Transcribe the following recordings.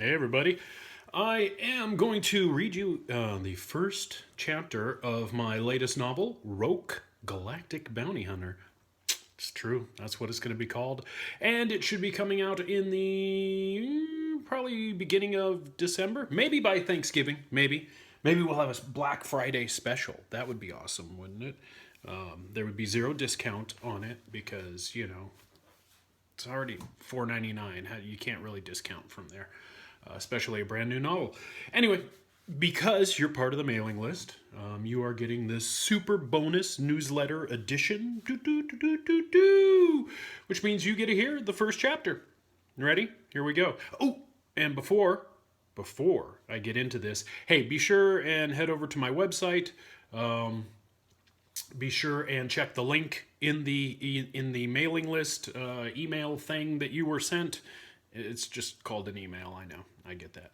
Hey, everybody. I am going to read you the first chapter of my latest novel, Roak, Galactic Bounty Hunter. It's true. That's what it's going to be called. And it should be coming out in the probably beginning of December. Maybe by Thanksgiving. Maybe. Maybe we'll have a Black Friday special. That would be awesome, wouldn't it? There would be zero discount on it because, it's already $4.99. You can't really discount from there, especially a brand new novel. Anyway, because you're part of the mailing list, you are getting this super bonus newsletter edition, which means you get to hear the first chapter. Ready? Here we go. Oh, and before I get into this, hey, be sure and head over to my website. Be sure and check the link in the mailing list email thing that you were sent. It's just called an email. I know. I get that.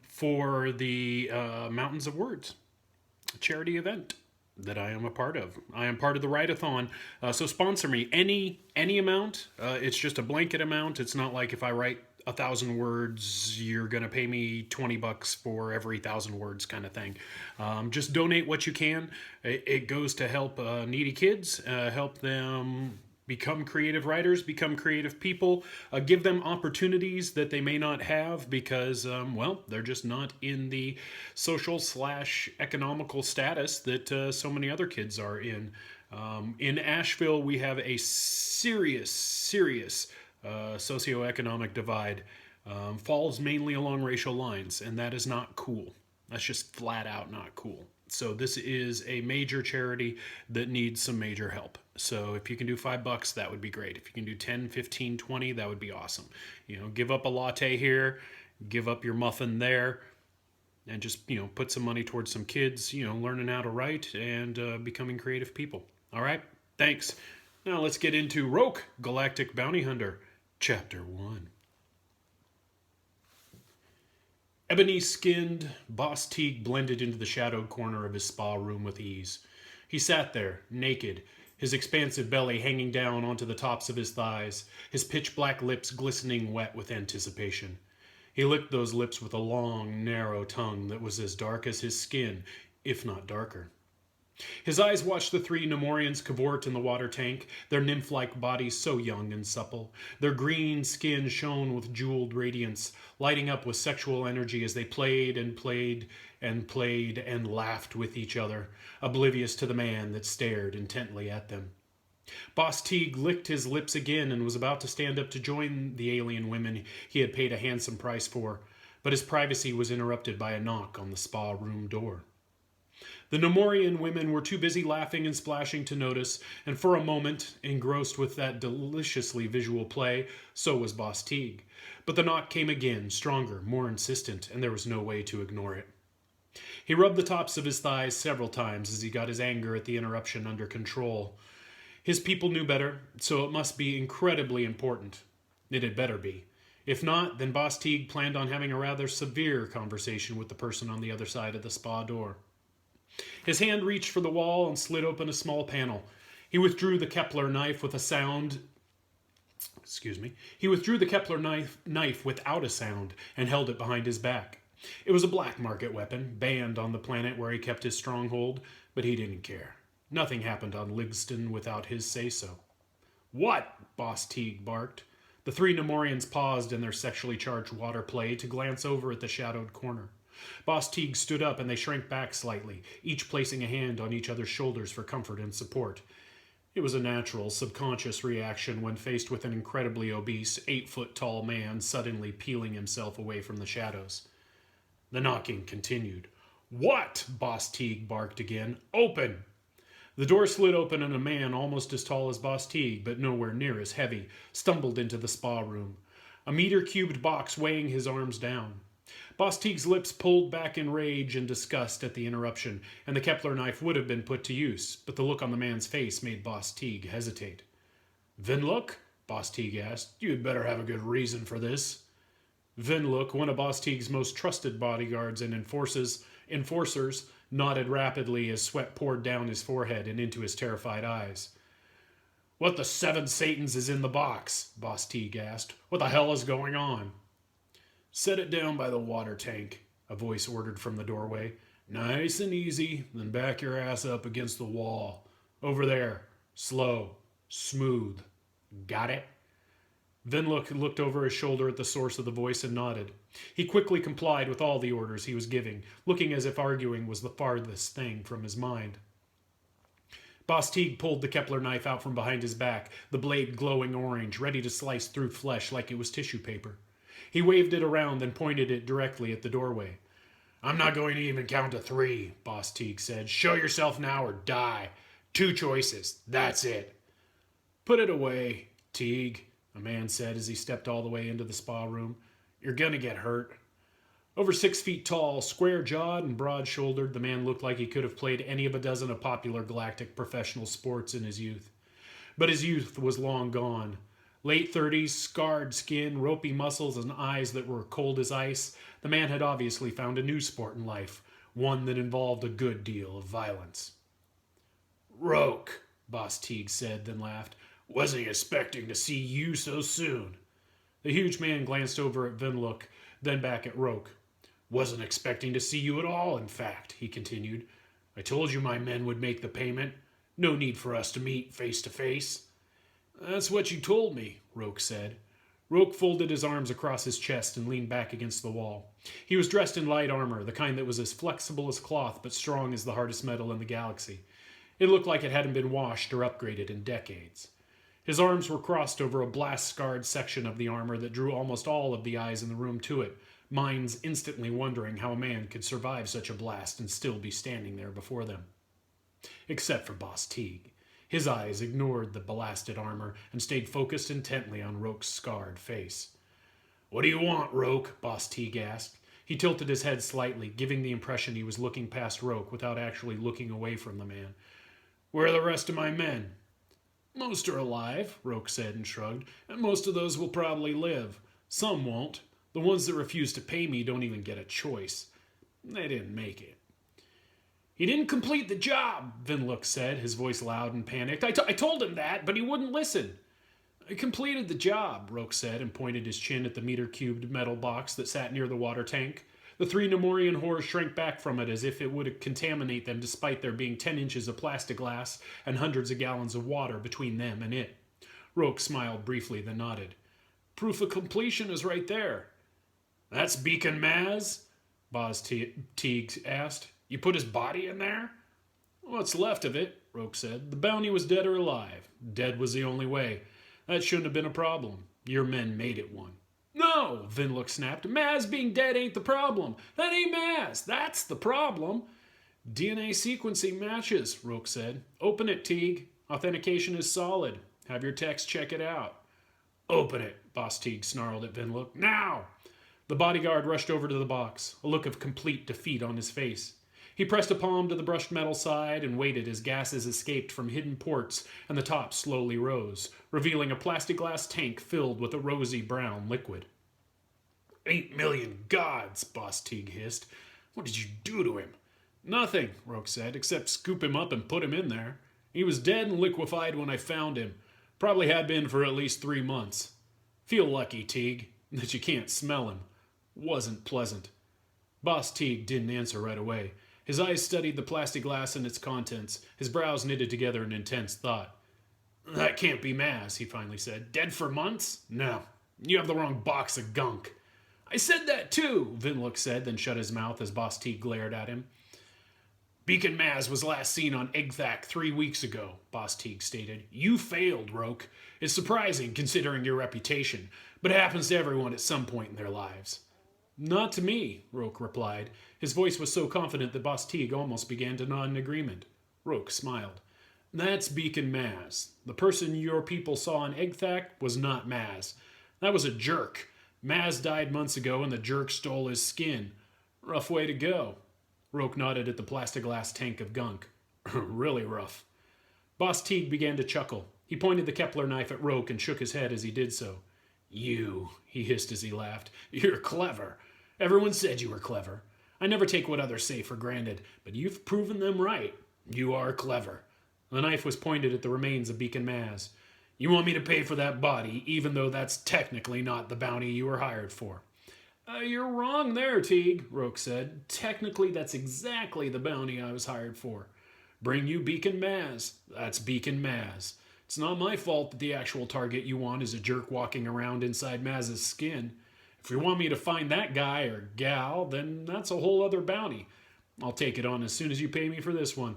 For the Mountains of Words, a charity event that I am a part of. I am part of the write-a-thon, so sponsor me. Any amount. It's just a blanket amount. It's not like if I write 1,000 words, you're gonna pay me $20 for every 1,000 words kind of thing. Just donate what you can. It goes to help needy kids, help them become creative writers, become creative people, give them opportunities that they may not have because, they're just not in the social/economical status that so many other kids are in. In Asheville, we have a serious socioeconomic divide. Falls mainly along racial lines, and that is not cool. That's just flat out not cool. So this is a major charity that needs some major help. So if you can do $5, that would be great. If you can do 10, 15, 20, that would be awesome. Give up a latte here, give up your muffin there, and just, put some money towards some kids, learning how to write and becoming creative people. All right? Thanks. Now let's get into Roak, Galactic Bounty Hunter, Chapter 1. Ebony Skinned, Boss Teague blended into the shadowed corner of his spa room with ease. He sat there, naked, his expansive belly hanging down onto the tops of his thighs, his pitch black lips glistening wet with anticipation. He licked those lips with a long, narrow tongue that was as dark as his skin, if not darker. His eyes watched the three Nemorians cavort in the water tank, their nymph-like bodies so young and supple. Their green skin shone with jeweled radiance, lighting up with sexual energy as they played and played and played and laughed with each other, oblivious to the man that stared intently at them. Boss Teague licked his lips again and was about to stand up to join the alien women he had paid a handsome price for, but his privacy was interrupted by a knock on the spa room door. The Nemorian women were too busy laughing and splashing to notice, and for a moment, engrossed with that deliciously visual play, so was Boss Teague. But the knock came again, stronger, more insistent, and there was no way to ignore it. He rubbed the tops of his thighs several times as he got his anger at the interruption under control. His people knew better, so it must be incredibly important. It had better be. If not, then Boss Teague planned on having a rather severe conversation with the person on the other side of the spa door. His hand reached for the wall and slid open a small panel. He withdrew the Kepler knife with a sound. He withdrew the Kepler knife without a sound and held it behind his back. It was a black market weapon, banned on the planet where he kept his stronghold, but he didn't care. Nothing happened on Ligston without his say-so. "What?" Boss Teague barked. The three Nemorians paused in their sexually charged water play to glance over at the shadowed corner. Boss Teague stood up and they shrank back slightly, each placing a hand on each other's shoulders for comfort and support. It was a natural, subconscious reaction when faced with an incredibly obese, 8-foot-tall man suddenly peeling himself away from the shadows. The knocking continued. "What?" Boss Teague barked again. "Open!" The door slid open and a man almost as tall as Boss Teague, but nowhere near as heavy, stumbled into the spa room. A meter-cubed box weighing his arms down. Boss Teague's lips pulled back in rage and disgust at the interruption, and the Kepler knife would have been put to use, but the look on the man's face made Boss Teague hesitate. "Vinlook?" Boss Teague asked. "You'd better have a good reason for this." Vinlook, one of Boss Teague's most trusted bodyguards and enforcers, nodded rapidly as sweat poured down his forehead and into his terrified eyes. "What the seven Satans is in the box?" Boss Teague asked. "What the hell is going on?" Set it down by the water tank, a voice ordered from the doorway. Nice and easy, then back your ass up against the wall. Over there. Slow. Smooth. Got it? Venlook looked over his shoulder at the source of the voice and nodded. He quickly complied with all the orders he was giving, looking as if arguing was the farthest thing from his mind. Boss Teague pulled the Kepler knife out from behind his back, the blade glowing orange, ready to slice through flesh like it was tissue paper. He waved it around, then pointed it directly at the doorway. I'm not going to even count to 3, Boss Teague said. Show yourself now or die. 2 choices. That's it. Put it away, Teague, a man said as he stepped all the way into the spa room. You're gonna get hurt. Over 6 feet tall, square-jawed and broad-shouldered, the man looked like he could have played any of a dozen of popular Galactic professional sports in his youth. But his youth was long gone. Late 30s, scarred skin, ropey muscles, and eyes that were cold as ice, the man had obviously found a new sport in life, one that involved a good deal of violence. Roak, Boss Teague said, then laughed. Wasn't expecting to see you so soon. The huge man glanced over at Venlook, then back at Roak. Wasn't expecting to see you at all, in fact, he continued. I told you my men would make the payment. No need for us to meet face to face. That's what you told me, Roak said. Roak folded his arms across his chest and leaned back against the wall. He was dressed in light armor, the kind that was as flexible as cloth but strong as the hardest metal in the galaxy. It looked like it hadn't been washed or upgraded in decades. His arms were crossed over a blast-scarred section of the armor that drew almost all of the eyes in the room to it, minds instantly wondering how a man could survive such a blast and still be standing there before them. Except for Boss Teague. His eyes ignored the blasted armor and stayed focused intently on Roak's scarred face. What do you want, Roak? Boss Teague asked. He tilted his head slightly, giving the impression he was looking past Roak without actually looking away from the man. Where are the rest of my men? Most are alive, Roak said and shrugged, and most of those will probably live. Some won't. The ones that refuse to pay me don't even get a choice. They didn't make it. He didn't complete the job, Venlook said, his voice loud and panicked. I told him that, but he wouldn't listen. I completed the job, Roak said, and pointed his chin at the meter-cubed metal box that sat near the water tank. The 3 Nemorian whores shrank back from it as if it would contaminate them despite there being 10 inches of plastic glass and hundreds of gallons of water between them and it. Roak smiled briefly, then nodded. Proof of completion is right there. That's Beacon Maz? Boz Teague asked. You put his body in there? What's left of it, Roak said. The bounty was dead or alive. Dead was the only way. That shouldn't have been a problem. Your men made it one. No, Venlook snapped. Maz being dead ain't the problem. That ain't Maz. That's the problem. DNA sequencing matches, Roak said. Open it, Teague. Authentication is solid. Have your techs check it out. Open it, Boss Teague snarled at Venlook. Now! The bodyguard rushed over to the box, a look of complete defeat on his face. He pressed a palm to the brushed metal side and waited as gases escaped from hidden ports and the top slowly rose, revealing a plastic glass tank filled with a rosy brown liquid. 8 million gods, Boss Teague hissed. What did you do to him? Nothing, Roak said, except scoop him up and put him in there. He was dead and liquefied when I found him. Probably had been for at least 3 months. Feel lucky, Teague, that you can't smell him. Wasn't pleasant. Boss Teague didn't answer right away. His eyes studied the plastic glass and its contents, his brows knitted together in intense thought. That can't be Maz, he finally said. Dead for months? No, you have the wrong box of gunk. I said that too, Venlook said, then shut his mouth as Boss Teague glared at him. Beacon Maz was last seen on Egthak 3 weeks ago, Boss Teague stated. You failed, Roak. It's surprising considering your reputation, but it happens to everyone at some point in their lives. Not to me, Roak replied. His voice was so confident that Boss Teague almost began to nod in agreement. Roak smiled. That's Beacon Maz. The person your people saw on Egthak was not Maz. That was a jerk. Maz died months ago and the jerk stole his skin. Rough way to go. Roak nodded at the plastiglass tank of gunk. Really rough. Boss Teague began to chuckle. He pointed the Kepler knife at Roak and shook his head as he did so. You, he hissed as he laughed. You're clever. Everyone said you were clever. I never take what others say for granted, but you've proven them right. You are clever. The knife was pointed at the remains of Beacon Maz. You want me to pay for that body, even though that's technically not the bounty you were hired for. You're wrong there, Teague, Roak said. Technically, that's exactly the bounty I was hired for. Bring you Beacon Maz. That's Beacon Maz. It's not my fault that the actual target you want is a jerk walking around inside Maz's skin. If you want me to find that guy or gal, then that's a whole other bounty. I'll take it on as soon as you pay me for this one.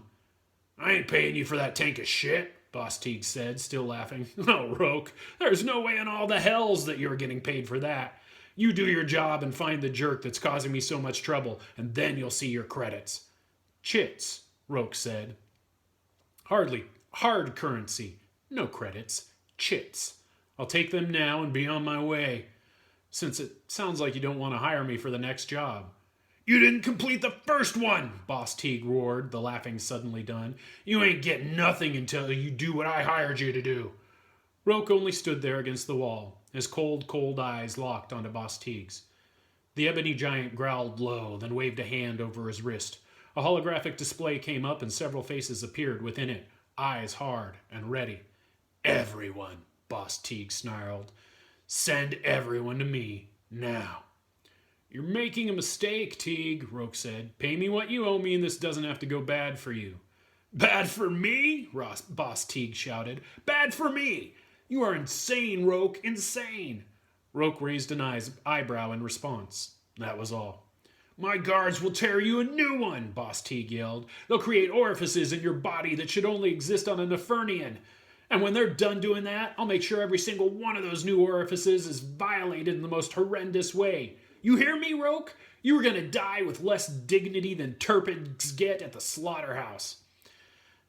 I ain't paying you for that tank of shit, Boss Teague said, still laughing. Oh, Roak, there's no way in all the hells that you're getting paid for that. You do your job and find the jerk that's causing me so much trouble, and then you'll see your credits. Chits, Roak said. Hardly. Hard currency. No credits. Chits. I'll take them now and be on my way, since it sounds like you don't want to hire me for the next job. You didn't complete the first one, Boss Teague roared, the laughing suddenly done. You ain't getting nothing until you do what I hired you to do. Roak only stood there against the wall, his cold, cold eyes locked onto Boss Teague's. The ebony giant growled low, then waved a hand over his wrist. A holographic display came up and several faces appeared within it, eyes hard and ready. Everyone, Boss Teague snarled. Send everyone to me, now. You're making a mistake, Teague, Roak said. Pay me what you owe me and this doesn't have to go bad for you. Bad for me? Boss Teague shouted. Bad for me! You are insane, Roak, insane! Roak raised an eyebrow in response. That was all. My guards will tear you a new one, Boss Teague yelled. They'll create orifices in your body that should only exist on a Nefernian. And when they're done doing that, I'll make sure every single one of those new orifices is violated in the most horrendous way. You hear me, Roak? You are going to die with less dignity than turpids get at the slaughterhouse.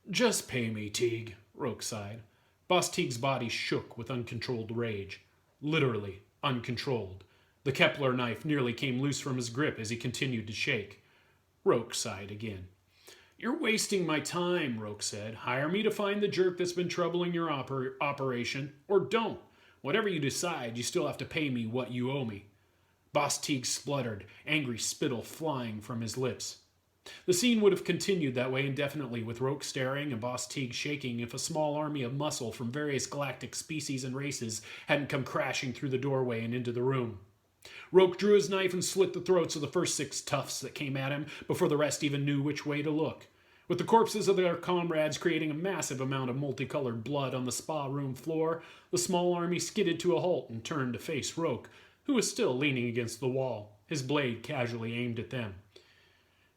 Just pay me, Teague, Roak sighed. Boss Teague's body shook with uncontrolled rage. Literally uncontrolled. The Kepler knife nearly came loose from his grip as he continued to shake. Roak sighed again. You're wasting my time, Roak said. Hire me to find the jerk that's been troubling your operation, or don't. Whatever you decide, you still have to pay me what you owe me. Boss Teague spluttered, angry spittle flying from his lips. The scene would have continued that way indefinitely, with Roak staring and Boss Teague shaking if a small army of muscle from various galactic species and races hadn't come crashing through the doorway and into the room. Roak drew his knife and slit the throats of the first 6 toughs that came at him before the rest even knew which way to look. With the corpses of their comrades creating a massive amount of multicolored blood on the spa room floor, the small army skidded to a halt and turned to face Roak, who was still leaning against the wall, his blade casually aimed at them.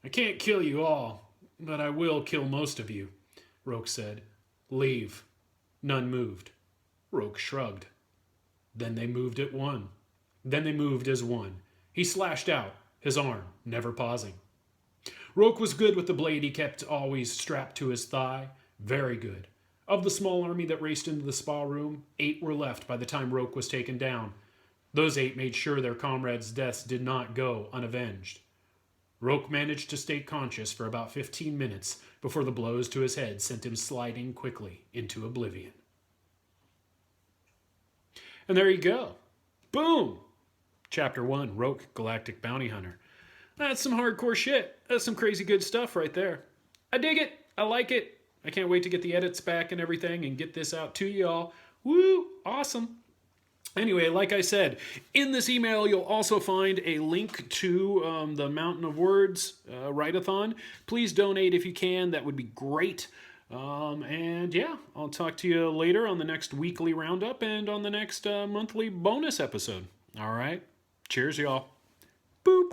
I can't kill you all, but I will kill most of you, Roak said. Leave. None moved. Roak shrugged. Then they moved at one. Then they moved as one. He slashed out, his arm never pausing. Roak was good with the blade he kept always strapped to his thigh. Very good. Of the small army that raced into the spa room, 8 were left by the time Roak was taken down. Those 8 made sure their comrades' deaths did not go unavenged. Roak managed to stay conscious for about 15 minutes before the blows to his head sent him sliding quickly into oblivion. And there you go. Boom! Chapter 1, Roak, Galactic Bounty Hunter. That's some hardcore shit. That's some crazy good stuff right there. I dig it. I like it. I can't wait to get the edits back and everything and get this out to y'all. Woo! Awesome. Anyway, like I said, in this email, you'll also find a link to the Mountain of Words write-a-thon. Please donate if you can. That would be great. And yeah, I'll talk to you later on the next weekly roundup and on the next monthly bonus episode. All right. Cheers, y'all. Boop.